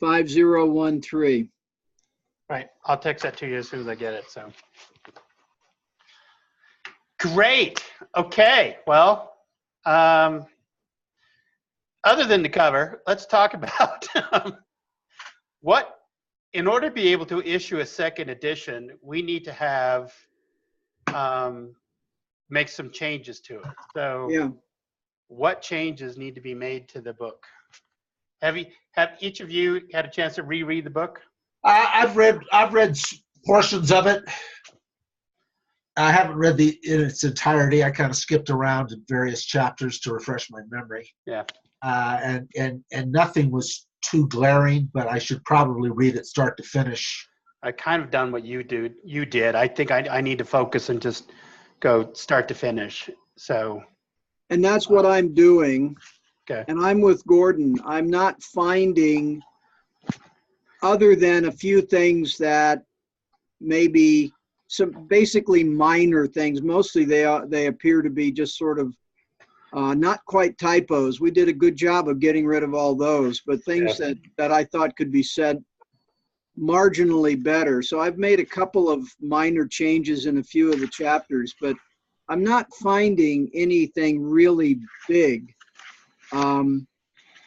5013. Right. I'll text that to you as soon as I get it. So great. Okay. Well, other than the cover, let's talk about what, in order to be able to issue a second edition, we need to have make some changes to it. So Yeah. what changes need to be made to the book? Have each of you had a chance to reread the book? I've read portions of it. I haven't read in its entirety. I kind of skipped around in various chapters to refresh my memory. Yeah. And nothing was too glaring, but I should probably read it start to finish. I kind of done what you did. I think I need to focus and just go start to finish. So. And that's what I'm doing. Okay. And I'm with Gordon. I'm not finding, other than a few things that maybe some basically minor things, mostly they appear to be just sort of not quite typos. We did a good job of getting rid of all those, but things that I thought could be said marginally better. So I've made a couple of minor changes in a few of the chapters, but I'm not finding anything really big.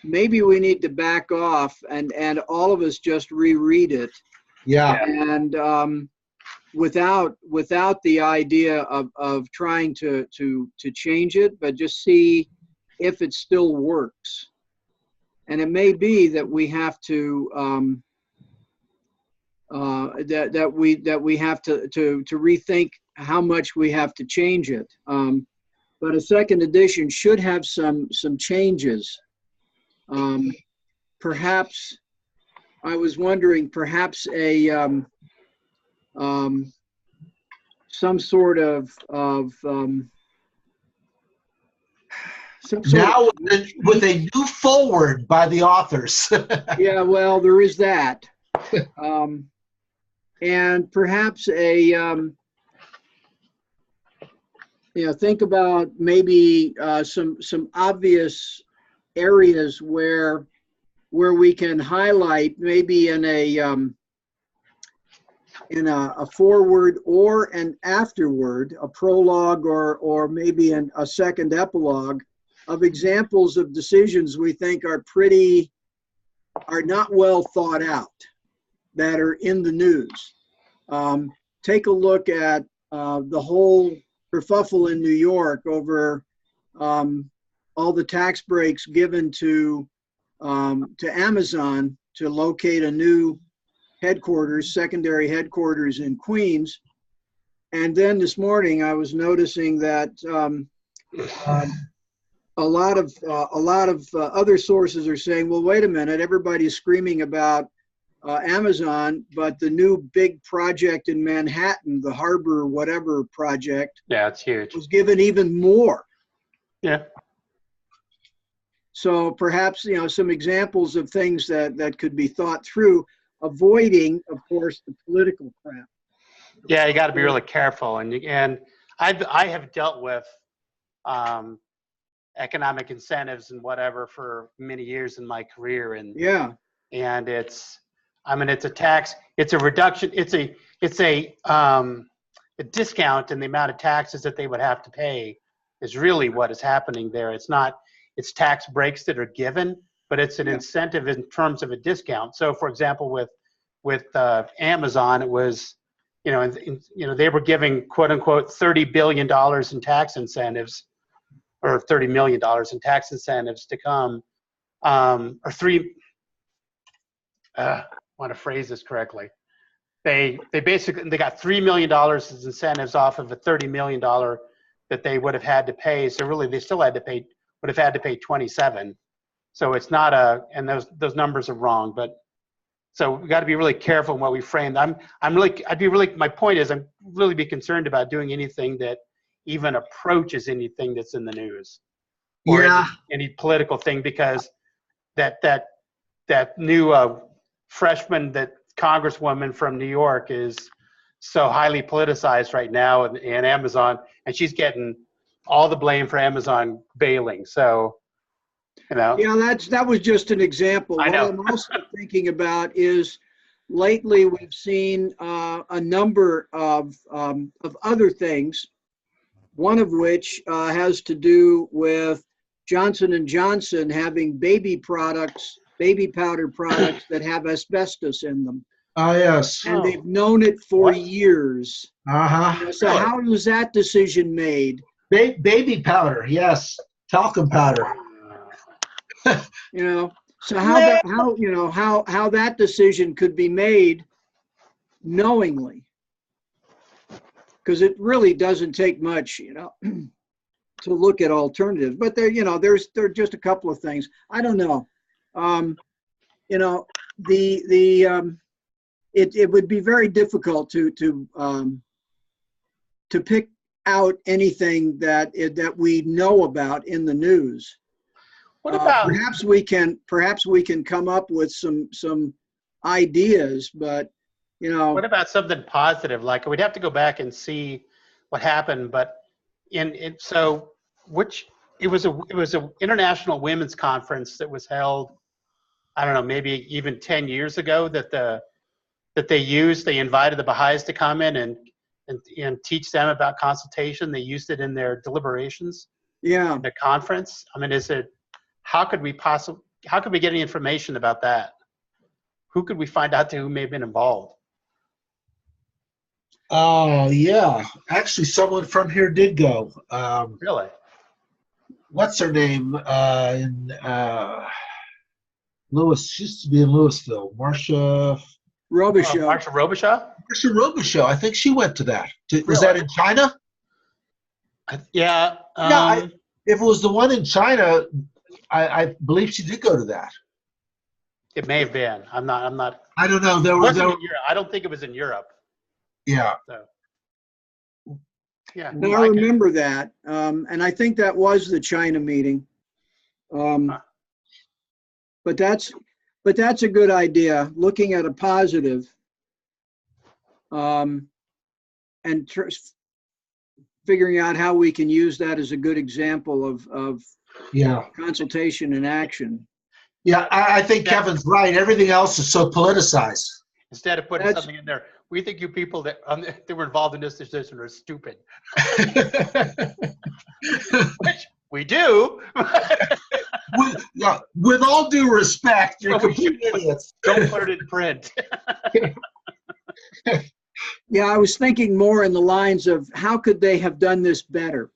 Maybe we need to back off and all of us just reread it. Yeah. And without the idea of trying to change it, but just see if it still works. And it may be that we have to that we have to rethink how much we have to change it. But a second edition should have some changes. Perhaps, I was wondering, perhaps some sort of now with a new foreword by the authors. Yeah, well, there is that. And perhaps think about maybe some obvious areas where we can highlight, maybe in a foreword or an afterword, a prologue or maybe a second epilogue of examples of decisions we think are not well thought out, that are in the news. Take a look at the whole kerfuffle in New York over all the tax breaks given to Amazon to locate a new secondary headquarters in Queens. And then this morning I was noticing that a lot of other sources are saying, well, wait a minute, everybody's screaming about Amazon, but the new big project in Manhattan, the Harbor whatever project, yeah, it's huge, was given even more. Yeah. So perhaps some examples of things that could be thought through, avoiding, of course, the political crap. Yeah, you got to be really careful, and I have dealt with economic incentives and whatever for many years in my career, and it's a tax, it's a reduction, it's a discount in the amount of taxes that they would have to pay is really what is happening there. It's tax breaks that are given, but it's an incentive in terms of a discount. So, for example, with Amazon, it was, they were giving quote unquote $30 billion in tax incentives, or $30 million in tax incentives to come, I want to phrase this correctly. They basically got $3 million as incentives off of a $30 million that they would have had to pay. So really, they still would have had to pay 27. So it's not and those numbers are wrong. But so we got to be really careful in what we frame. My point is, I'm really be concerned about doing anything that even approaches anything that's in the news, or any political thing, because that new freshman, that congresswoman from New York, is so highly politicized right now, and Amazon, and she's getting all the blame for Amazon bailing. So You know? Yeah, that was just an example. I know. What I'm also thinking about is lately we've seen a number of other things, one of which has to do with Johnson and Johnson having baby powder products that have asbestos in them. Oh, yes. And Oh. they've known it for What? years. Uh-huh. So Really? how was that decision made? Baby powder, yes. Talcum powder. You know, so how that decision could be made knowingly, because it really doesn't take much, to look at alternatives. But there, there are just a couple of things. I don't know. It would be very difficult to pick out anything that we know about in the news. What about Perhaps we can come up with some ideas, but what about something positive? Like we'd have to go back and see what happened, but it was a international women's conference that was held, I don't know, maybe even 10 years ago that they invited the Baha'is to come in and teach them about consultation. They used it in their deliberations. yeah. The conference. I mean, how could we get any information about that? Who could we find out who may have been involved? Oh, yeah. Actually, someone from here did go. Really? What's her name? In Lewis, she used to be in Louisville. Marsha Robichaud. Marsha Robichaud? Robichaud. I think she went to that. Was Really? that in China? Yeah. Yeah, if it was the one in China, I believe she did go to that. It may have been. I'm not. I don't know. It wasn't in Europe. I don't think it was in Europe. Yeah. So. Yeah. No, I remember that, and I think that was the China meeting. But that's a good idea. Looking at a positive, and figuring out how we can use that as a good example of Yeah. consultation and action. Yeah, I think Kevin's right. Everything else is so politicized. Instead of putting something in there, we think you people that were involved in this decision are stupid. Which we do. with all due respect, you're complete idiots. Don't put it in print. Yeah, I was thinking more in the lines of how could they have done this better?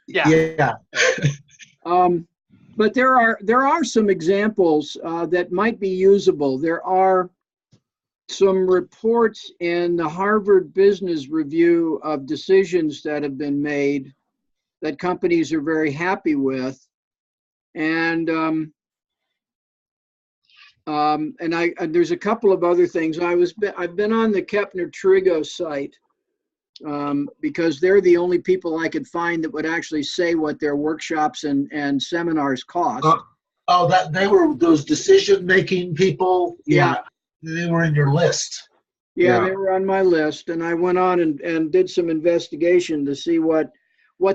Yeah. But there are some examples that might be usable. There are some reports in the Harvard Business Review of decisions that have been made that companies are very happy with, and there's a couple of other things. I've been on the Kepner Trigo site because they're the only people I could find that would actually say what their workshops and seminars cost. That they were those decision-making people. Yeah. They were in your list. Yeah, they were on my list, and I went on and did some investigation to see what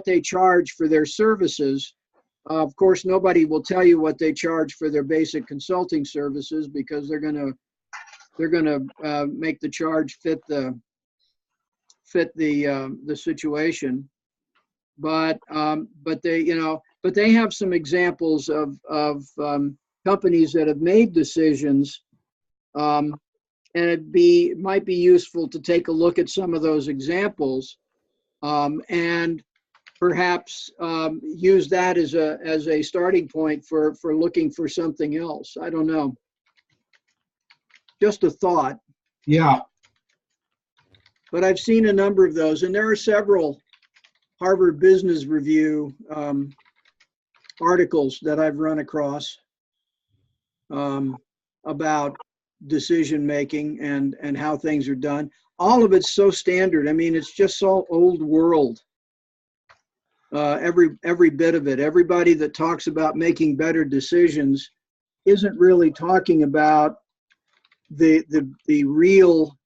they charge for their services. Of course, nobody will tell you what they charge for their basic consulting services because they're gonna make the charge fit the situation. But they have some examples of companies that have made decisions. And it might be useful to take a look at some of those examples, and perhaps use that as a starting point for looking for something else. I don't know. Just a thought. Yeah. But I've seen a number of those, and there are several Harvard Business Review articles that I've run across about decision making and how things are done. All of it's so standard. I mean, it's just so old world. Every bit of it. Everybody that talks about making better decisions isn't really talking about the real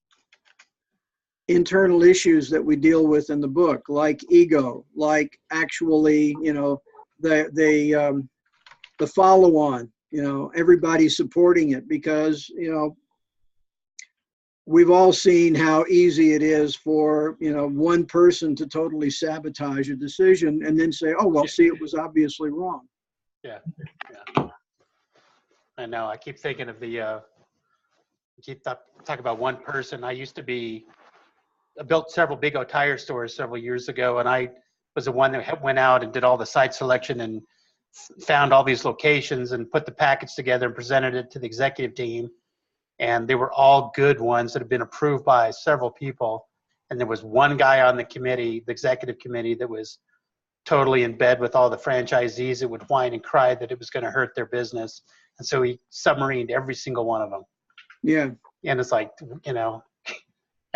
internal issues that we deal with in the book, like ego, like actually, they the follow-on, everybody supporting it, because, we've all seen how easy it is for, one person to totally sabotage a decision and then say, oh, well, see, it was obviously wrong. Yeah. Yeah. I know. I keep thinking of talking about one person. I built several Big O tire stores several years ago, and I was the one that went out and did all the site selection and found all these locations and put the package together and presented it to the executive team. And they were all good ones that have been approved by several people. And there was one guy on the committee, the executive committee, that was totally in bed with all the franchisees that would whine and cry that it was going to hurt their business. And so he submarined every single one of them. Yeah. And it's like,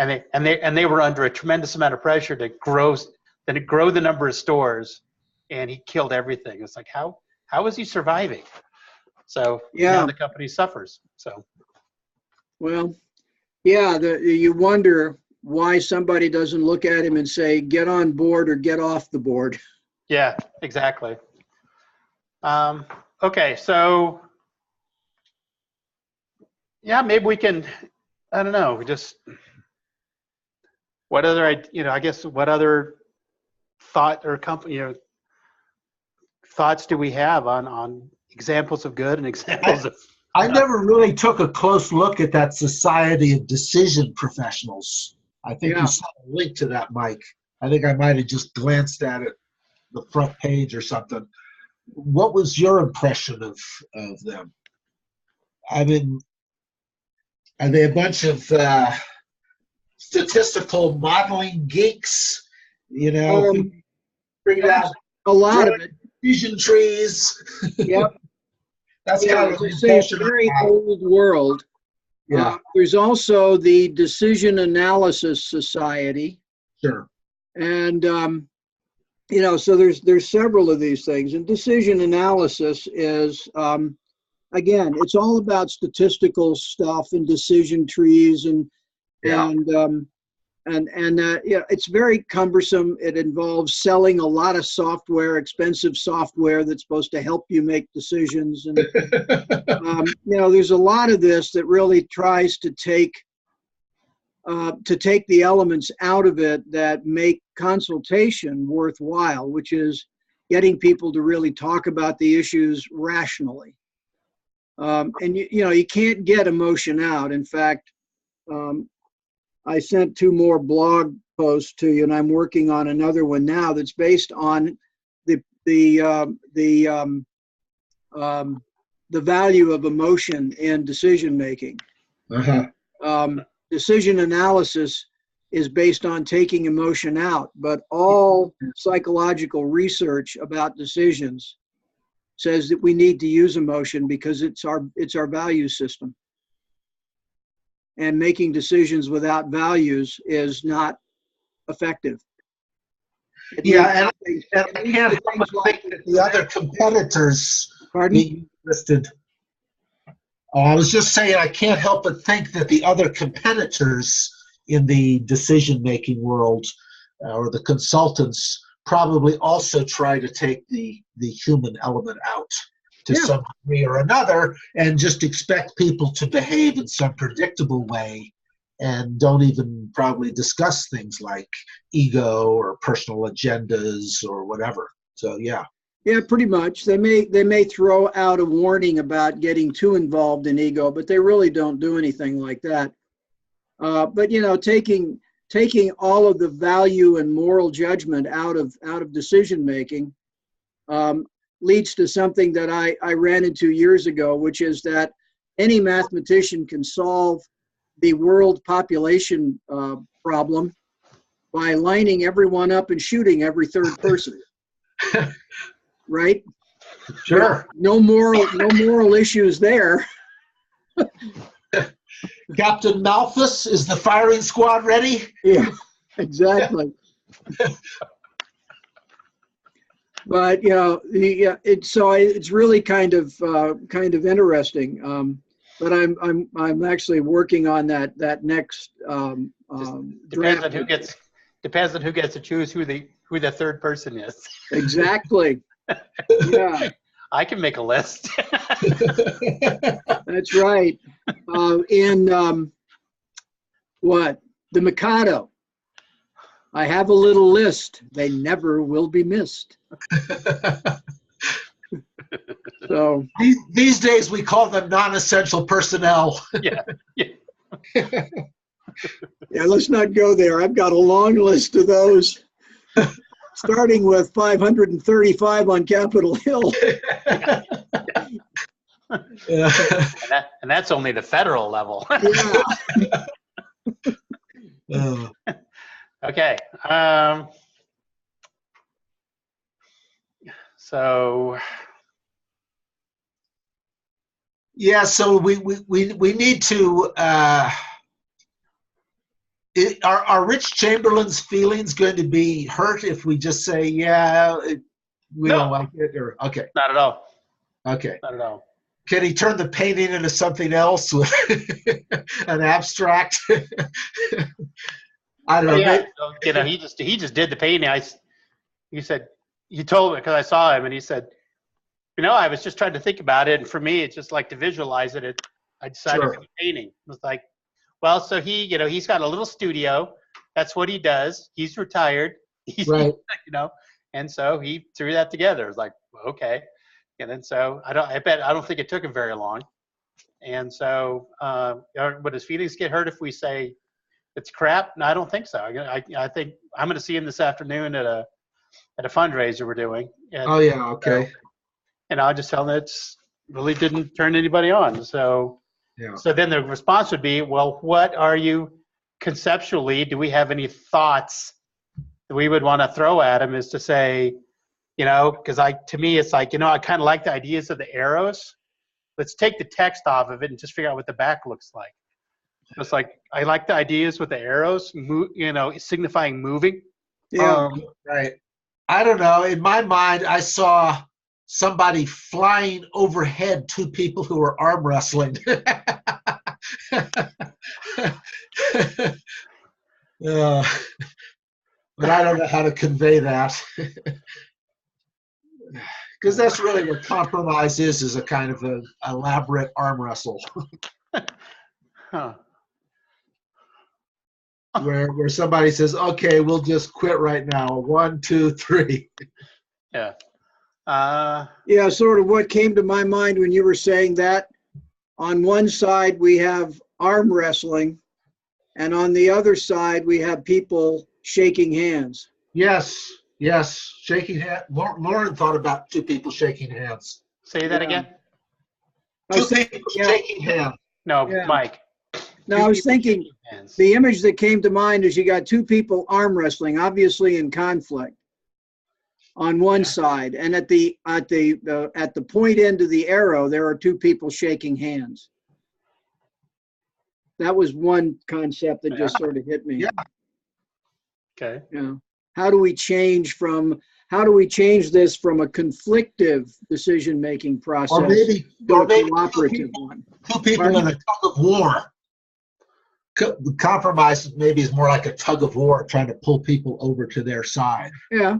and they were under a tremendous amount of pressure to grow the number of stores, and he killed everything. It's like, how is he surviving? So now the company suffers. So. Well, yeah, you wonder why somebody doesn't look at him and say, get on board or get off the board. Yeah, exactly. Okay, so yeah, maybe we can, I don't know, what other thought or thoughts do we have on examples of good and examples of I never really took a close look at that Society of Decision Professionals. I think you saw a link to that, Mike. I think I might have just glanced at it, the front page or something. What was your impression of them? I mean, are they a bunch of statistical modeling geeks? Bring out a lot of it. Decision trees. Yep. That's kind of it's a very old world. Yeah. There's also the Decision Analysis Society. Sure. And so there's several of these things. And decision analysis is again, it's all about statistical stuff and decision trees it's very cumbersome. It involves selling a lot of software, expensive software that's supposed to help you make decisions. And, there's a lot of this that really tries to take the elements out of it that make consultation worthwhile, which is getting people to really talk about the issues rationally. And you can't get emotion out. In fact, I sent 2 more blog posts to you, and I'm working on another one now that's based on the value of emotion in decision making. Uh-huh. Decision analysis is based on taking emotion out, but all psychological research about decisions says that we need to use emotion because it's our value system. And making decisions without values is not effective. And I can't help but think that the other competitors being listed. Oh, I was just saying I can't help but think that the other competitors in the decision-making world or the consultants probably also try to take the human element out to some degree or another, and just expect people to behave in some predictable way, and don't even probably discuss things like ego or personal agendas or whatever. So yeah, pretty much. They may throw out a warning about getting too involved in ego, but they really don't do anything like that. But taking all of the value and moral judgment out of decision making leads to something that I ran into years ago, which is that any mathematician can solve the world population problem by lining everyone up and shooting every third person. Right? Sure. No moral issues there. Captain Malthus, is the firing squad ready? Yeah, exactly. But it's really kind of interesting. But I'm actually working on that next depends on who gets to choose who the third person is. Exactly. Yeah. I can make a list. That's right. In what? The Mikado. I have a little list. They never will be missed. So these days we call them non-essential personnel. Yeah. yeah, let's not go there. I've got a long list of those, starting with 535 on Capitol Hill. Yeah. And that's only the federal level. Yeah. Okay. So Yeah, so we need to. Are Rich Chamberlain's feelings going to be hurt if we just say, yeah, we No. don't like it? Or okay, not at all. okay. Not at all. Can he turn the painting into something else with an abstract? I don't know. Yeah. So, you know, he just did the painting. He said, he told me, because I saw him, and he said, you know, I was just trying to think about it, and for me, it's just like to visualize it. I decided Sure. to do painting. It was like, well, so he's got a little studio. That's what he does. He's retired. He's, Right. you know, and so he threw that together. It was like, okay. And then so I don't think it took him very long. And so, would his feelings get hurt if we say it's crap? No, I don't think so. I think I'm going to see him this afternoon at a fundraiser we're doing. And, Oh yeah. Okay. and I'll just tell him it's really didn't turn anybody on. So, Yeah. so then the response would be, well, what are you conceptually? Do we have any thoughts that we would want to throw at him? Is to say, you know, because to me, it's like, you know, I kind of like the ideas of the arrows. Let's take the text off of it and just figure out what the back looks like. It's like, I like the ideas with the arrows, you know, signifying moving. Yeah. Right. I don't know. In my mind, I saw somebody flying overhead two people who were arm wrestling. But I don't know how to convey that. Because that's really what compromise is a kind of an elaborate arm wrestle. Huh. Where somebody says, okay, we'll just quit right now. 1, 2, 3. Yeah. Yeah, sort of what came to my mind when you were saying that. On one side, we have arm wrestling, and on the other side, we have people shaking hands. Yes, shaking hands. Lauren thought about two people shaking hands. Say that Yeah. again. I Two was thinking, people yeah. shaking hands. No, Yeah. Mike. No, I was thinking the image that came to mind is you got two people arm wrestling, obviously in conflict, on one side, and at the point end of the arrow, there are two people shaking hands. That was one concept that just sort of hit me. Yeah. Okay. Yeah. How do we change this from a conflictive decision-making process Or maybe to a cooperative one? two people in a tug of war. The compromise maybe is more like a tug of war, trying to pull people over to their side. Yeah.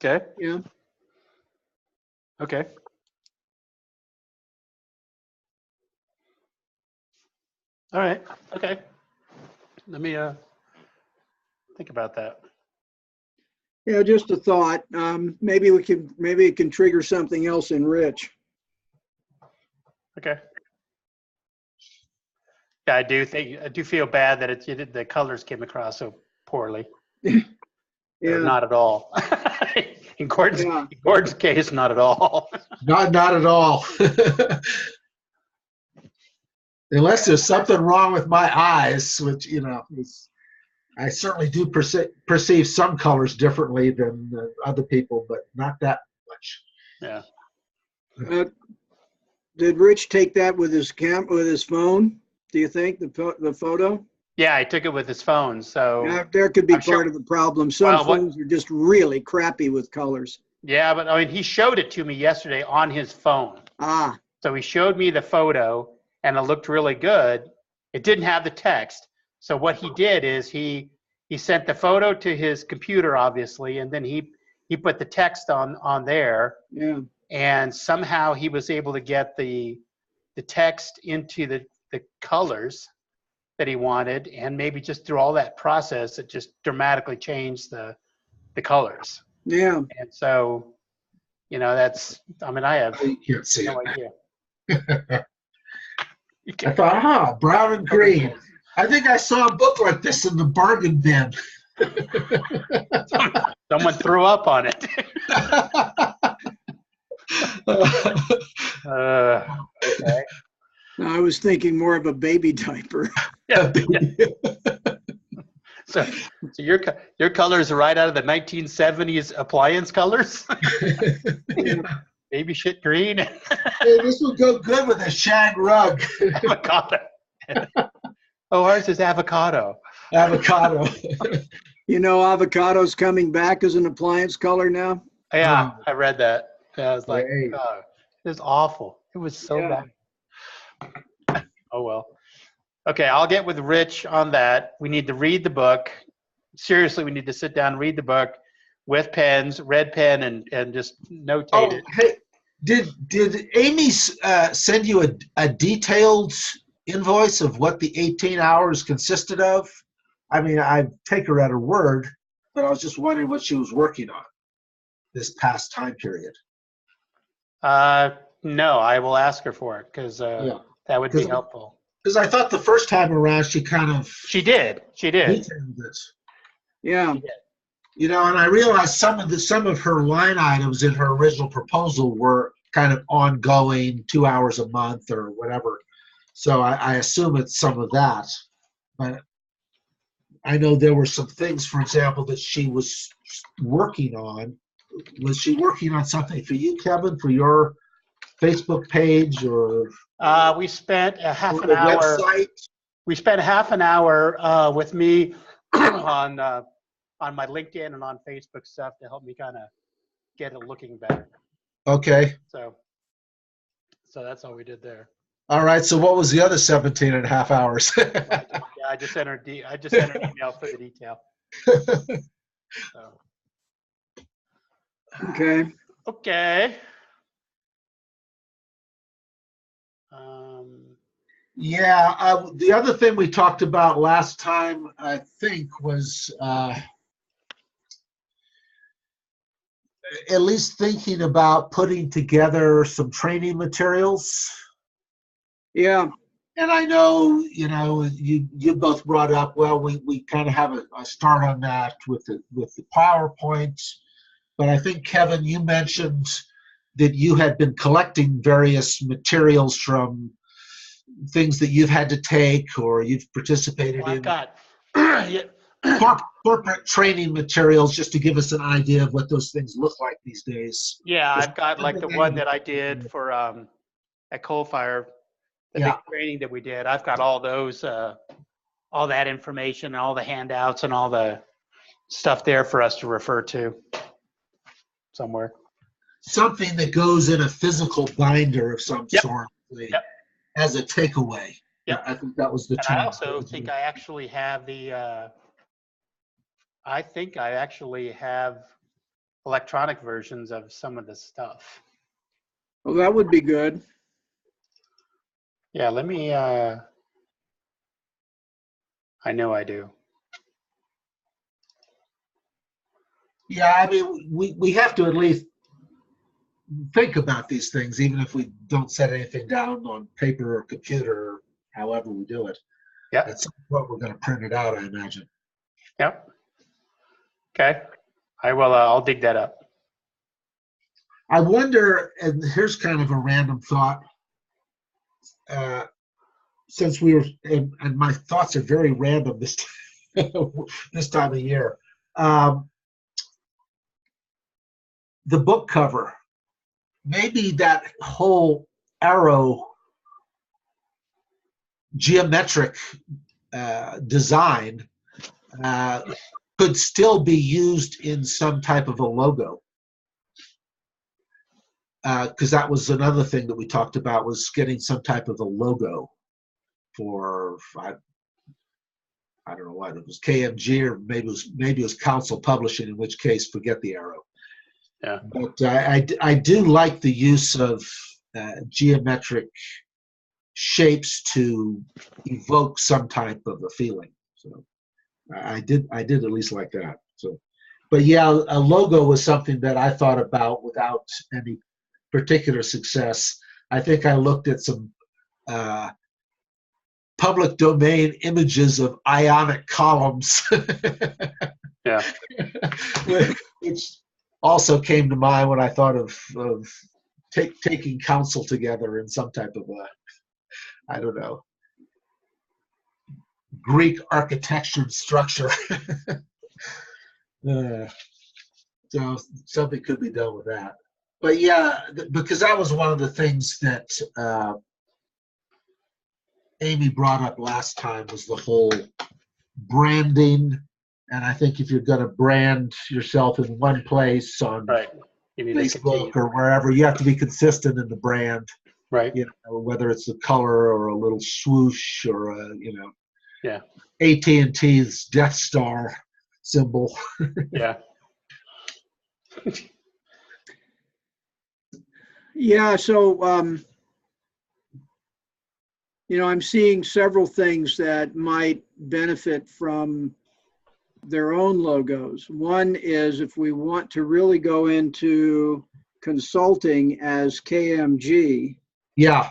Okay. Yeah. Okay. All right. Okay. Let me think about that. Yeah, just a thought. Maybe it can trigger something else in Rich. Okay. Yeah, I do feel bad that the colors came across so poorly. Yeah. Not at all. in Gordon's case, not at all. Not at all. Unless there's something wrong with my eyes, which, you know, I certainly do perceive some colors differently than other people, but not that much. Yeah. Did Rich take that with his phone? Do you think the photo? Yeah, I took it with his phone. So Yeah, there could be I'm sure- part of the problem. Some phones are just really crappy with colors. yeah, but I mean, he showed it to me yesterday on his phone. Ah, So he showed me the photo, and it looked really good. It didn't have the text. So what he did is he sent the photo to his computer, obviously, and then he he put the text on there, Yeah. and somehow he was able to get the text into the colors that he wanted, and maybe just through all that process, it just dramatically changed the colors. Yeah. And so, you know, that's, I mean, I have You can't see no it. idea. You I can- thought, brown and green. I think I saw a book like this in the bargain bin. Someone threw up on it. Okay. No, I was thinking more of a baby diaper. Yeah. So your colors are right out of the 1970s appliance colors. Baby shit green. Hey, this will go good with a shag rug. Avocado. Oh, ours is avocado. Avocado. You know, avocado's coming back as an appliance color now. Yeah, I read that. Yeah, I was like, Great. oh, it was awful. It was so Yeah. bad. Oh, well. Okay, I'll get with Rich on that. We need to read the book. Seriously, we need to sit down and read the book with pens, red pen, and just notate Oh, it. hey, did Amy send you a detailed invoice of what the 18 hours consisted of? I mean, I take her at her word, but I was just wondering what she was working on this past time period. No, I will ask her for it because Yeah. that would be 'Cause- helpful. Because I thought the first time around she kind of She did. detailed it. Yeah. You know, and I realized some of her line items in her original proposal were kind of ongoing, 2 hours a month or whatever. So I assume it's some of that. But I know there were some things, for example, that she was working on. Was she working on something for you, Kevin, for your Facebook page or We spent a half or an the hour. website? We spent half an hour with me on my LinkedIn and on Facebook stuff to help me kind of get it looking better. Okay. So that's all we did there. All right. So what was the other 17 and a half hours? Yeah, I just sent her an email for the detail. So, Okay. okay. Yeah, the other thing we talked about last time, I think, was at least thinking about putting together some training materials. Yeah. And I know, you both brought up, well, we kind of have a start on that with the PowerPoint. But I think, Kevin, you mentioned that you had been collecting various materials from things that you've had to take or you've participated Well, I've in. got yeah, Corporate training materials, just to give us an idea of what those things look like these days. yeah, I've got like the one that I did for at Coal Fire, the Yeah. big training that we did. I've got all those, all that information, and all the handouts, and all the stuff there for us to refer to somewhere. Something that goes in a physical binder of some Yep. sort Yep. as a takeaway. Yep. I think that was the And term. I also think I actually have I think I actually have electronic versions of some of the stuff. Well, that would be good. Yeah, let me, I know I do. Yeah, I mean, we have to at least think about these things, even if we don't set anything down on paper or computer, or however we do it. Yep. That's what we're going to print it out, I imagine. Yep. Okay. I will, I'll dig that up. I wonder, and here's kind of a random thought, since we were, and my thoughts are very random this this time of year. The book cover, maybe that whole arrow geometric design could still be used in some type of a logo. Because that was another thing that we talked about, was getting some type of a logo for, I don't know what it was, KMG, or maybe it was Council Publishing, in which case forget the arrow. Yeah. But I do like the use of geometric shapes to evoke some type of a feeling. So I did at least like that. So, but yeah, a logo was something that I thought about without any particular success. I think I looked at some public domain images of ionic columns, Yeah. which also came to mind when I thought of taking counsel together in some type of I don't know, Greek architectured structure. So something could be done with that. But yeah, because that was one of the things that Amy brought up last time, was the whole branding. And I think if you're going to brand yourself in one place on Right. You need to continue. Facebook or wherever, you have to be consistent in the brand. Right. You know, whether it's the color or a little swoosh or a, Yeah. AT&T's Death Star symbol. Yeah. Yeah, so, I'm seeing several things that might benefit from their own logos. One is if we want to really go into consulting as KMG, Yeah.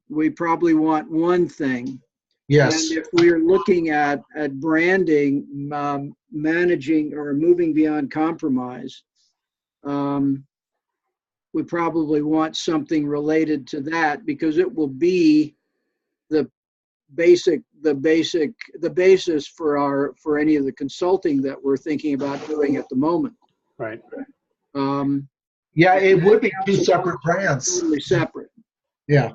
we probably want one thing. Yes. And if we're looking at branding, managing or moving beyond compromise, we probably want something related to that, because it will be the basis for any of the consulting that we're thinking about doing at the moment. Right. Yeah, it would be two separate brands. Totally separate. Yeah.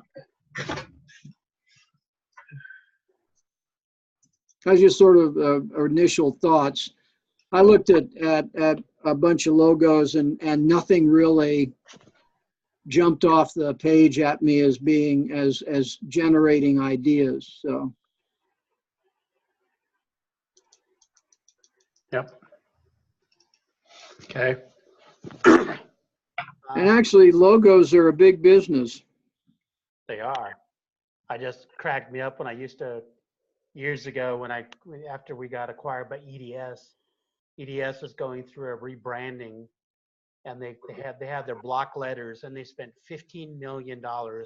That's just sort of initial thoughts. I looked at a bunch of logos and nothing really jumped off the page at me as being as generating ideas. So. Yep. Okay. And actually, logos are a big business. They are. I just cracked me up when I used to, years ago, after we got acquired by EDS was going through a rebranding, and they had their block letters, and they spent $15 million to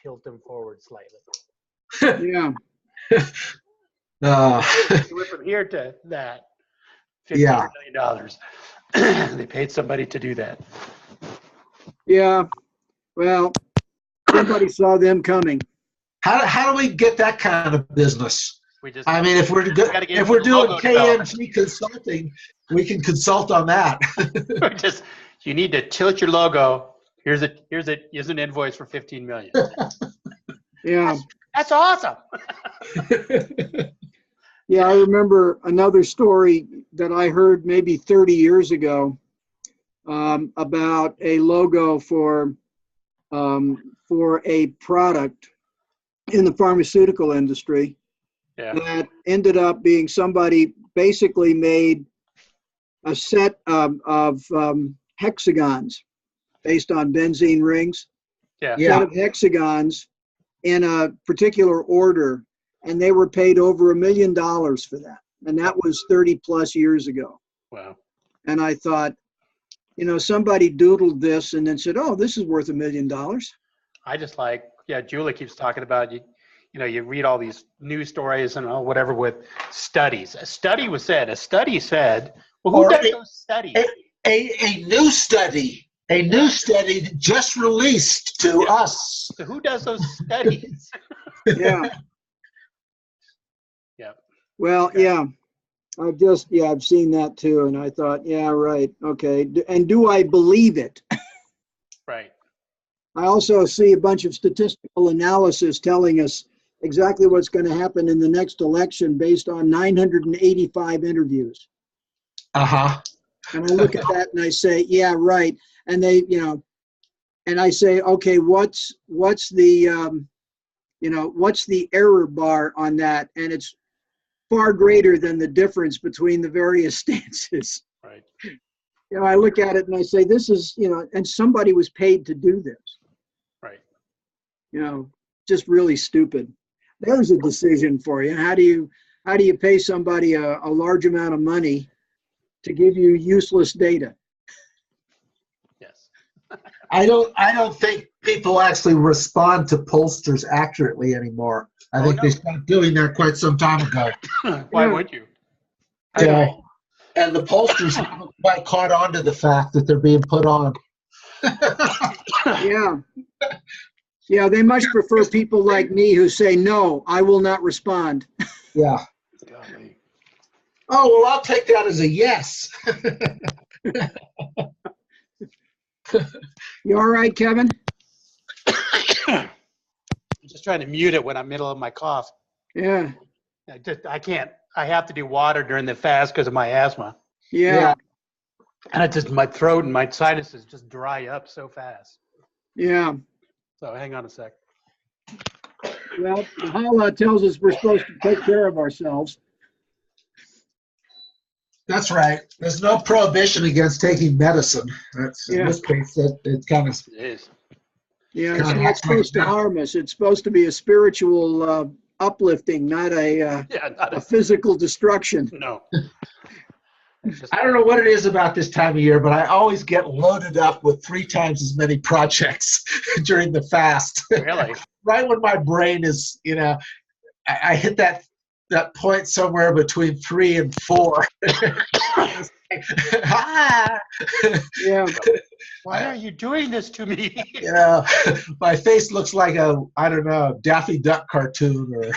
tilt them forward slightly. Yeah. We went from here to that. $15 million. They paid somebody to do that. Yeah. Well, somebody saw them coming. How do we get that kind of business? I mean, if we're doing KMG consulting, we can consult on that. You need to tilt your logo. Here's an invoice for $15 million. Yeah. That's awesome. Yeah, I remember another story that I heard maybe 30 years ago about a logo for a product in the pharmaceutical industry. Yeah. That ended up being somebody basically made a set of hexagons based on benzene rings. Yeah. Set of hexagons in a particular order, and they were paid over $1 million for that. And that was 30 plus years ago. Wow. And I thought, somebody doodled this and then said, oh, this is worth $1 million. I just Julie keeps talking about, you read all these news stories and whatever with studies. A study said, well, who does those studies? A new study just released to us. So who does those studies? Yeah. Yeah. Well, yeah. I've seen that too. And I thought, yeah, right. Okay. And do I believe it? Right. I also see a bunch of statistical analysis telling us exactly what's going to happen in the next election based on 985 interviews. Uh-huh. And I look at that and I say, yeah, right. And they, and I say, okay, what's the error bar on that? And it's far greater than the difference between the various stances. Right. You know, I look at it and I say, this is, you know, and somebody was paid to do this. Right. You know, just really stupid. There's a decision for you. How do you pay somebody a large amount of money to give you useless data? Yes. I don't think people actually respond to pollsters accurately anymore. I think they stopped doing that quite some time ago. Why would you? Yeah. And the pollsters haven't quite caught on to the fact that they're being put on. Yeah. Yeah, they much prefer people like me who say, no, I will not respond. Yeah. Golly. Oh, well, I'll take that as a yes. You all right, Kevin? I'm just trying to mute it when I'm middle of my cough. Yeah. I can't. I have to do water during the fast because of my asthma. Yeah. And it just, my throat and my sinuses just dry up so fast. Yeah. So hang on a sec. Well, the Hala tells us we're supposed to take care of ourselves. That's right. There's no prohibition against taking medicine. That's in this case, it kind of. It is. Yeah, it's not supposed to harm us. It's supposed to be a spiritual uplifting, not a physical destruction. No. I don't know what it is about this time of year, but I always get loaded up with 3 times as many projects during the fast. Really? Right when my brain is, you know, I hit that point somewhere between 3 and 4. Yeah. Why are you doing this to me? Yeah, my face looks like a, I don't know, Daffy Duck cartoon or.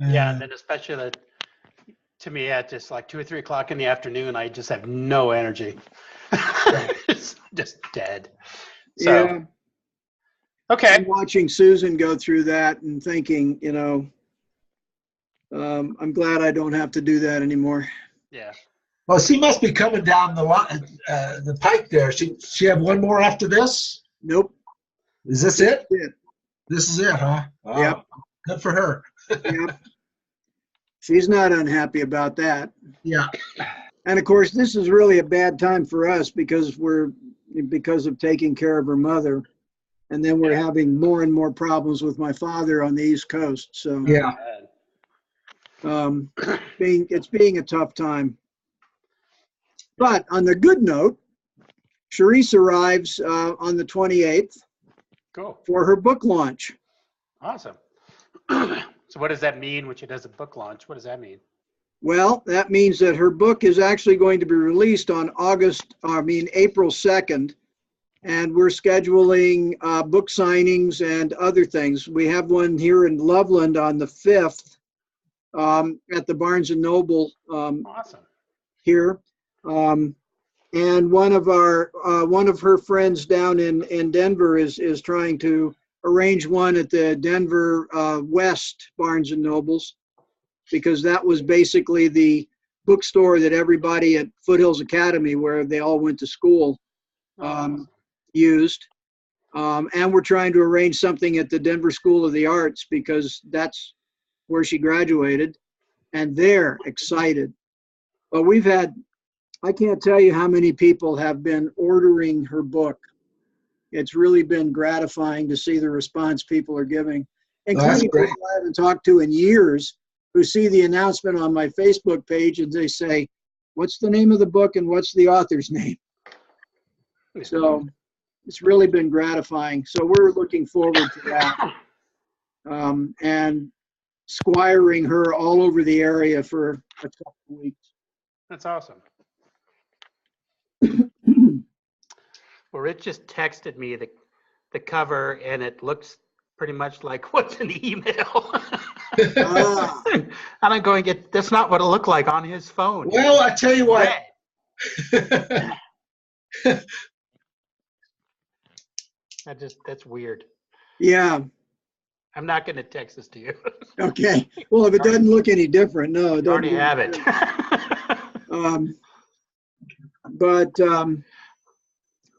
Yeah, and then especially that, to me, at just like 2 or 3 o'clock in the afternoon, I just have no energy. It's just dead. So, Yeah. okay. I'm watching Susan go through that and thinking, you know, I'm glad I don't have to do that anymore. Yeah. Well, she must be coming down the pike there. She have one more after this? Nope. Is this it? Yeah. This is it, huh? Oh, Yep. Good for her. Yep. She's not unhappy about that. Yeah. And of course, this is really a bad time for us because of taking care of her mother. And then we're having more and more problems with my father on the East Coast. So Yeah. It's being a tough time. But on the good note, Charisse arrives on the 28th Cool. for her book launch. Awesome. So what does that mean when she does a book launch? What does that mean? Well, that means that her book is actually going to be released on April 2nd. And we're scheduling book signings and other things. We have one here in Loveland on the 5th at the Barnes & Noble Awesome. here. And one of her friends down in Denver is trying to arrange one at the Denver West Barnes & Nobles, because that was basically the bookstore that everybody at Foothills Academy, where they all went to school, used. And we're trying to arrange something at the Denver School of the Arts, because that's where she graduated, and they're excited. But I can't tell you how many people have been ordering her book. It's really been gratifying to see the response people are giving, including people I haven't talked to in years, who see the announcement on my Facebook page and they say, what's the name of the book and what's the author's name? So it's really been gratifying. So we're looking forward to that. And squiring her all over the area for a couple of weeks. That's awesome. Well, Rich just texted me the cover, and it looks pretty much like what's in the email. And I'm going, that's not what it looked like on his phone. Well, I tell you what. That's weird. Yeah. I'm not going to text this to you. Okay. Well, if it doesn't look any different, no. You already have it.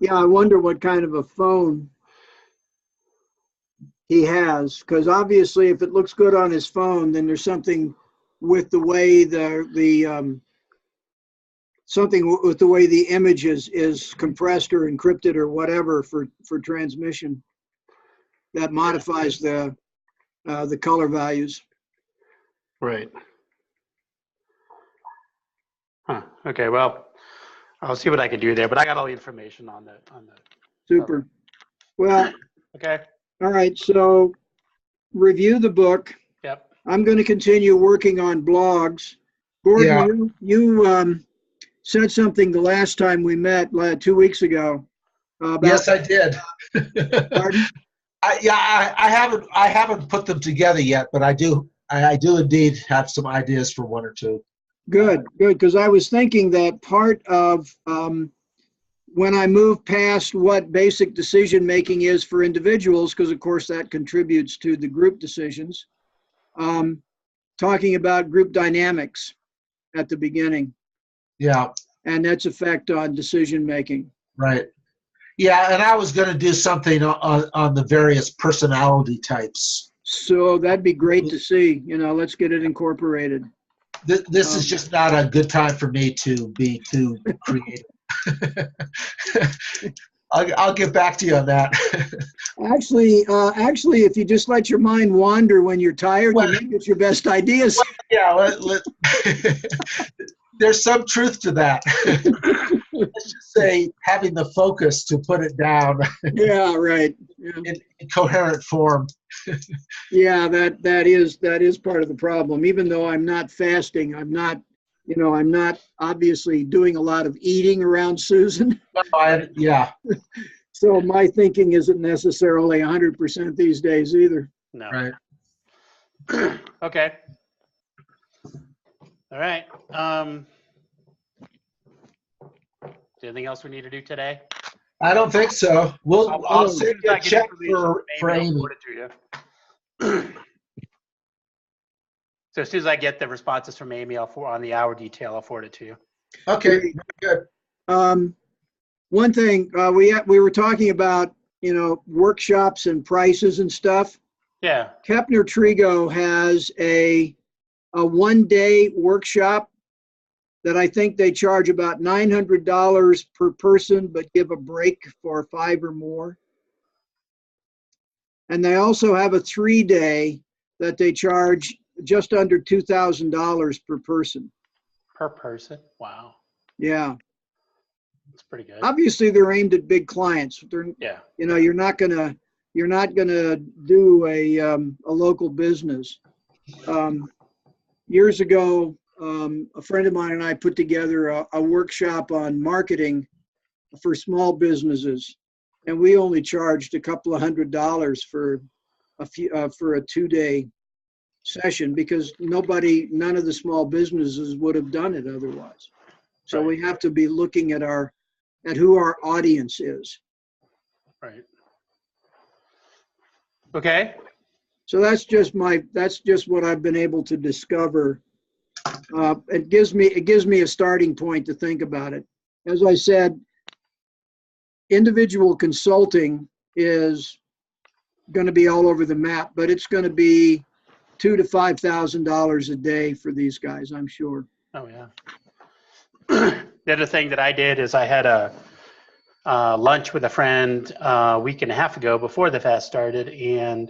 Yeah, I wonder what kind of a phone he has, because obviously if it looks good on his phone, then there's something with the way something with the way the image is compressed or encrypted or whatever for transmission that modifies the color values. Right. Huh. Okay. Well, I'll see what I can do there, but I got all the information on the. Super. Well, Okay. all right. So review the book. Yep. I'm going to continue working on blogs. Gordon, you said something the last time we met 2 weeks ago. About, yes, I did. Pardon? I haven't put them together yet, but I do indeed have some ideas for one or two. Good. Because I was thinking that part of when I move past what basic decision making is for individuals, because of course that contributes to the group decisions, talking about group dynamics at the beginning. Yeah. And its effect on decision making. Right. Yeah, and I was going to do something on the various personality types. So that'd be great to see. Let's get it incorporated. This is just not a good time for me to be too creative. I'll get back to you on that. Actually, if you just let your mind wander when you're tired, you may get your best ideas. Yeah, there's some truth to that. Let's just say having the focus to put it down. Yeah, right. Yeah. In coherent form. Yeah, that is part of the problem. Even though I'm not fasting, I'm not obviously doing a lot of eating around Susan. Yeah. So my thinking isn't necessarily 100% these days either. No. Right. Okay. All right. Anything else we need to do today? I don't think so. I'll send you a check for Amy. Forward it to you. So as soon as I get the responses from Amy, on the hour detail, I'll forward it to you. Okay, good. One thing we were talking about, workshops and prices and stuff. Yeah. Kepner Trigo has a 1-day workshop that I think they charge about $900 per person, but give a break for 5 or more. And they also have a 3-day that they charge just under $2,000 per person. Per person? Wow. Yeah. That's pretty good. Obviously, they're aimed at big clients. Yeah. You're not gonna do a local business. Years ago, a friend of mine and I put together a workshop on marketing for small businesses, and we only charged a couple of $100 for a 2-day session because none of the small businesses would have done it otherwise. So Right. we have to be looking at who our audience is. Right. Okay. So that's just what I've been able to discover. It gives me a starting point to think about it. As I said, individual consulting is going to be all over the map, but it's going to be $2,000 to $5,000 a day for these guys, I'm sure. Oh yeah. The other thing that I did is I had a lunch with a friend a week and a half ago before the fast started, and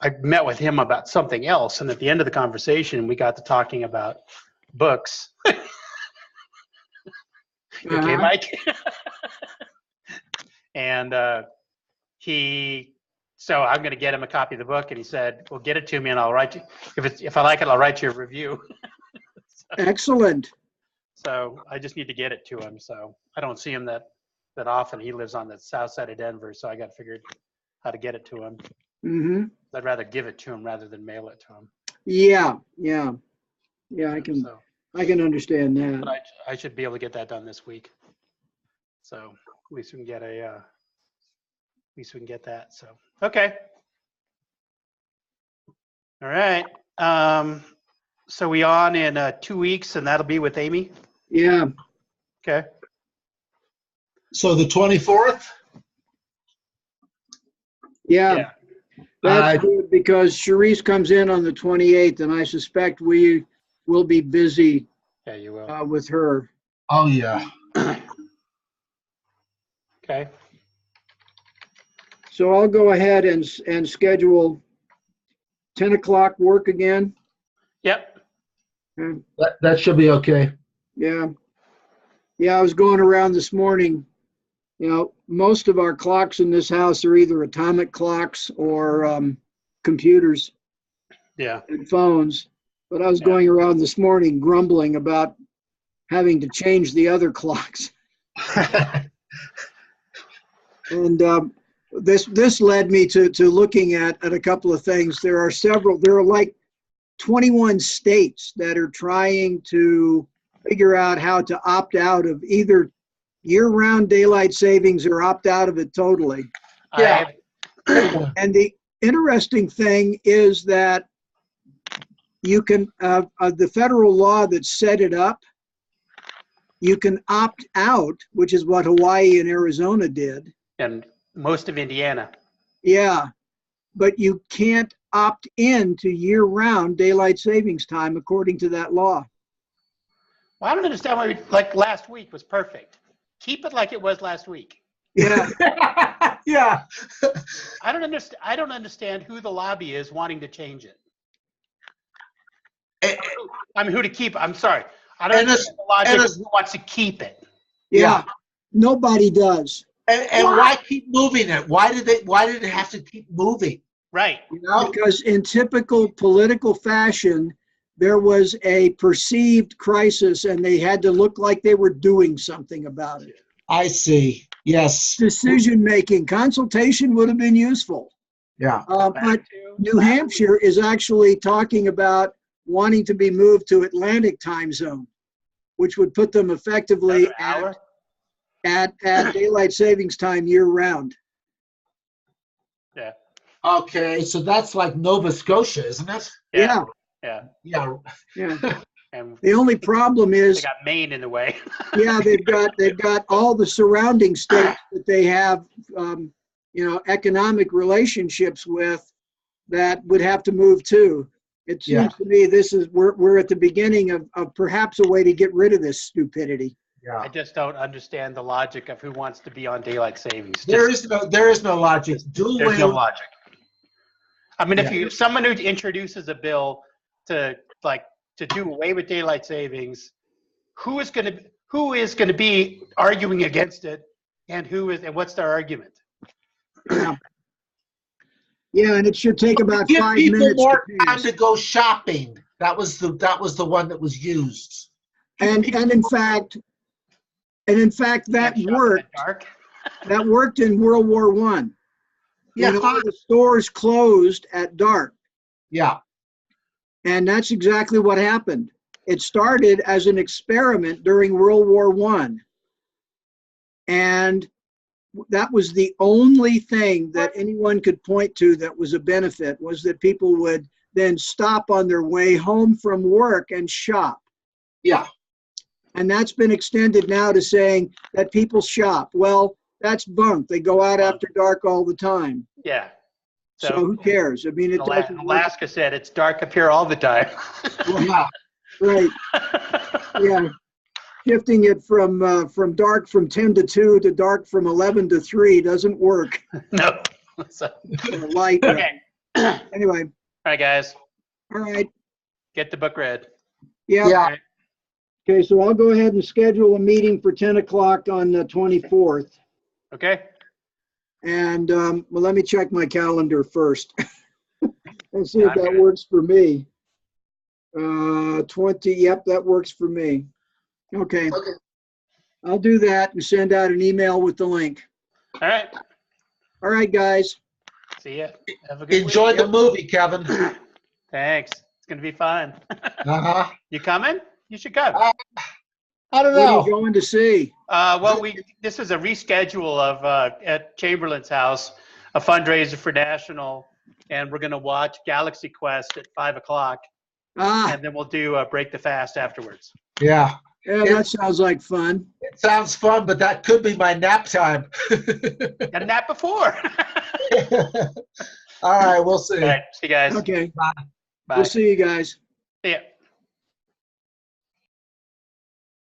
I met with him about something else, and at the end of the conversation, we got to talking about books. Okay, Mike. And so I'm going to get him a copy of the book, and he said, "Well, get it to me, and I'll write you. If I like it, I'll write you a review." Excellent. So I just need to get it to him. So I don't see him that often. He lives on the south side of Denver, so I got to figure how to get it to him. Mm-hmm. I'd rather give it to him rather than mail it to him. Yeah. I can So, understand that. but I should be able to get that done this week. So at least we can get that. So okay. All right. So we on in 2 weeks, and that'll be with Amy. Yeah. Okay. So the 24th? Yeah. That's good because Sharice comes in on the 28th, and I suspect we will be busy Yeah, you will. with her. Oh, yeah. Okay. So I'll go ahead and schedule 10 o'clock work again. Yep. Okay. That should be okay. Yeah. Yeah, I was going around this morning. You know, most of our clocks in this house are either atomic clocks or computers Yeah. and phones. But I was Yeah. going around this morning grumbling about having to change the other clocks. And this led me to looking at a couple of things. There are like 21 states that are trying to figure out how to opt out of either year-round daylight savings or opt out of it totally. Yeah. And the interesting thing is that you can, the federal law that set it up, you can opt out, which is what Hawaii and Arizona did. And most of Indiana. Yeah, but you can't opt in to year-round daylight savings time according to that law. Well, I don't understand why, like last week was perfect. Keep it like it was last week. Yeah. Yeah. I don't understand who the lobby is wanting to change it. I mean, who to keep. I'm sorry. I don't understand the logic of who wants to keep it. Yeah. Nobody does. And why keep moving it? Why did it have to keep moving? Right. You know? Because in typical political fashion, there was a perceived crisis and they had to look like they were doing something about it. I see. Yes. Decision-making, consultation would have been useful. Yeah. But New Hampshire is actually talking about wanting to be moved to Atlantic time zone, which would put them effectively at daylight savings time year-round. Yeah. Okay, so that's like Nova Scotia, isn't it? Yeah. Yeah. Yeah. Yeah. And The only problem they is, got Maine in the way. yeah, they've got all the surrounding states that they have, economic relationships with that would have to move too. It seems to me we're at the beginning of perhaps a way to get rid of this stupidity. Yeah. I just don't understand the logic of who wants to be on daylight savings. There is no logic. There's no logic. I mean, if someone who introduces a bill to do away with daylight savings, who is going to be arguing against it, and what's their argument? Yeah. Yeah, and it should take about Give 5 people minutes. more time to go shopping. That was the one that was used. And in fact, that worked. That worked in World War I. Yeah. When all the stores closed at dark. Yeah. And that's exactly what happened. It started as an experiment during World War I. And that was the only thing that anyone could point to that was a benefit, was that people would then stop on their way home from work and shop. Yeah. And that's been extended now to saying that people shop. Well, that's bunk. They go out after dark all the time. Yeah. So who cares? I mean, it doesn't. Alaska said it's dark up here all the time. Yeah. Right. Yeah. Shifting it from dark from 10 to 2 to dark from 11 to 3 doesn't work. No. Light. Okay. Anyway. All right, guys. All right. Get the book read. Yeah. Yeah. Okay, so I'll go ahead and schedule a meeting for 10 o'clock on the 24th. Okay. And well, let me check my calendar first and see if that works for me. 20, yep, that works for me. Okay. I'll do that and send out an email with the link. All right. All right, guys. See ya. Have a good Enjoy week. the movie, Kevin. Thanks. It's going to be fun. Uh-huh. You coming? You should come. I don't What are know. you going to see? Well, this is a reschedule of at Chamberlain's house, a fundraiser for National, and we're going to watch Galaxy Quest at 5 o'clock, and then we'll do Break the Fast afterwards. Yeah. Yeah, that sounds like fun. It sounds fun, but that could be my nap time. Got a nap before. All right, we'll see. All right, see you guys. Okay, Bye. Bye. we'll see you guys. See ya.